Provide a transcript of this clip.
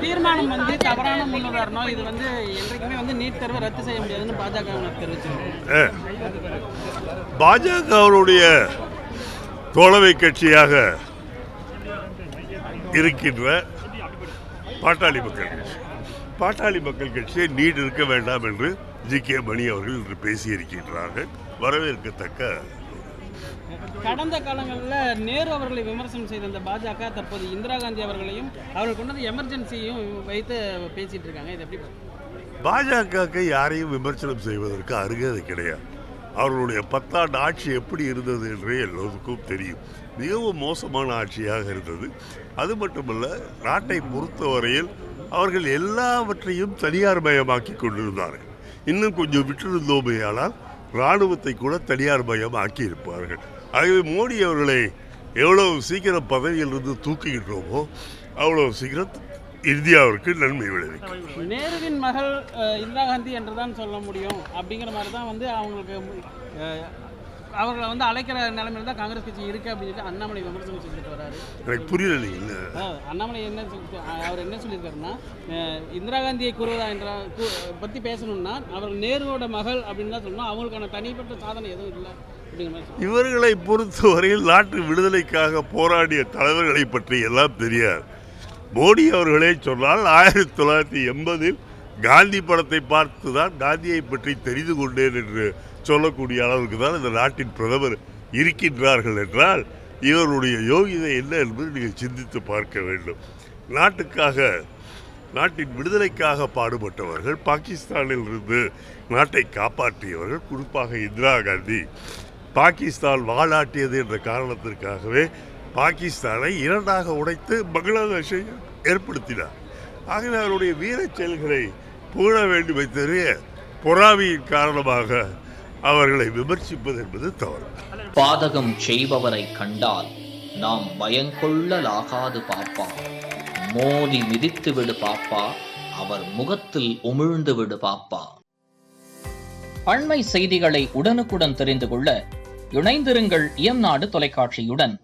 தீர்மானம் வந்து தவறான முன்னுதாரணம். இது வந்து என்றைக்குமே நீட் தேர்வை ரத்து செய்ய முடியாதுன்னு பாஜக தெரிவிச்சிருக்காங்க. பாஜகவுடைய தோழமை கட்சியாக இருக்கின்ற பாட்டாளி மக்கள் கட்சியை நீட் இருக்க வேண்டாம் என்று ஜி.கே. மணி அவர்கள் இன்று பேசியிருக்கின்றார்கள். வரவேற்கத்தக்க. கடந்த காலங்களில் நேரு அவர்களை விமர்சனம் செய்த இந்த பாஜக தற்போது இந்திரா காந்தி அவர்களையும் அவர்கள் கொண்டு வந்து எமர்ஜென்சியும் வைத்து பேசிட்டு இருக்காங்க. இது எப்படி பாஜகவுக்கு யாரையும் விமர்சனம் செய்வதற்கு அருகதை கிடையாது. அவர்களுடைய 10 ஆண்டு ஆட்சி எப்படி இருந்தது என்று எல்லோருக்கும் தெரியும். மிகவும் மோசமான ஆட்சியாக இருந்தது. அது மட்டுமல்ல, நாட்டை பொறுத்தவரையில் அவர்கள் எல்லாவற்றையும் தனியார் மயமாக்கி கொண்டிருந்தார்கள். இன்னும் கொஞ்சம் விட்டிருந்தோமே ஆனால் இராணுவத்தை கூட தனியார் மயம் ஆக்கியிருப்பார்கள். ஆகவே மோடி அவர்களை எவ்வளவு சீக்கிரம் பதவியிலிருந்து தூக்குகின்றோமோ அவ்வளவு சீக்கிரம் இந்தியாவிற்கு நன்மை விளைவிக்கும். நேருவின் மகள் இந்திரா காந்தி என்றுதான் சொல்ல முடியும் அப்படிங்கிற மாதிரி தான் அவங்களுக்கு அவர்களை அழைக்கிற நிலைமையில தான் காங்கிரஸ் கட்சி இருக்கு அப்படின்னு சொல்லி அண்ணாமலை விமர்சனம் செஞ்சுட்டு வராரு. எனக்கு புரியல. அண்ணாமலை அவர் என்ன சொல்லியிருக்காருன்னா, இந்திரா காந்தியை கூறுவதா என்ற பற்றி பேசணும்னா அவர்கள் நேருவோட மகள் அப்படின்னு தான் சொல்லணும். அவங்களுக்கான தனிப்பட்ட சாதனை எதுவும் இல்லை. இவர்களை பொறுத்தவரையில் நாட்டு விடுதலைக்காக போராடிய தலைவர்களை பற்றி எல்லாம் தெரியாது. மோடி அவர்களே சொன்னால் 1980 காந்தி படத்தை பார்த்துதான் காந்தியை பற்றி தெரிந்து கொண்டேன் என்று சொல்லக்கூடிய அளவுக்கு தான் இந்த நாட்டின் பிரதமர் இருக்கின்றார்கள் என்றால் இவருடைய யோகிதை என்ன என்பது நீங்கள் சிந்தித்து பார்க்க வேண்டும். நாட்டின் விடுதலைக்காக பாடுபட்டவர்கள், பாகிஸ்தானில் இருந்து நாட்டை காப்பாற்றியவர்கள், குறிப்பாக இந்திரா காந்தி பாகிஸ்தான் வாலாட்டியது என்ற காரணத்திற்காகவே பாகிஸ்தானை 2ஆக உடைத்து பங்களாதேஷை ஏற்படுத்தினார். ஆகவே அவருடைய வீரச் செயல்களை புகழ வேண்டுமே தவிர பொறாமையின் காரணமாக அவர்களை விமர்சிப்பது என்பது தவறு. பாதகம் செய்பவரை கண்டால் நாம் பயங்கொள்ளலாகாது பாப்பா, மோதி மிதித்து விடு பாப்பா, அவர் முகத்தில் உமிழ்ந்து விடு பாப்பா. அண்மை செய்திகளை உடனுக்குடன் தெரிந்து கொள்ள இணைந்திருங்கள் இயம்நாடு தொலைக்காட்சியுடன்.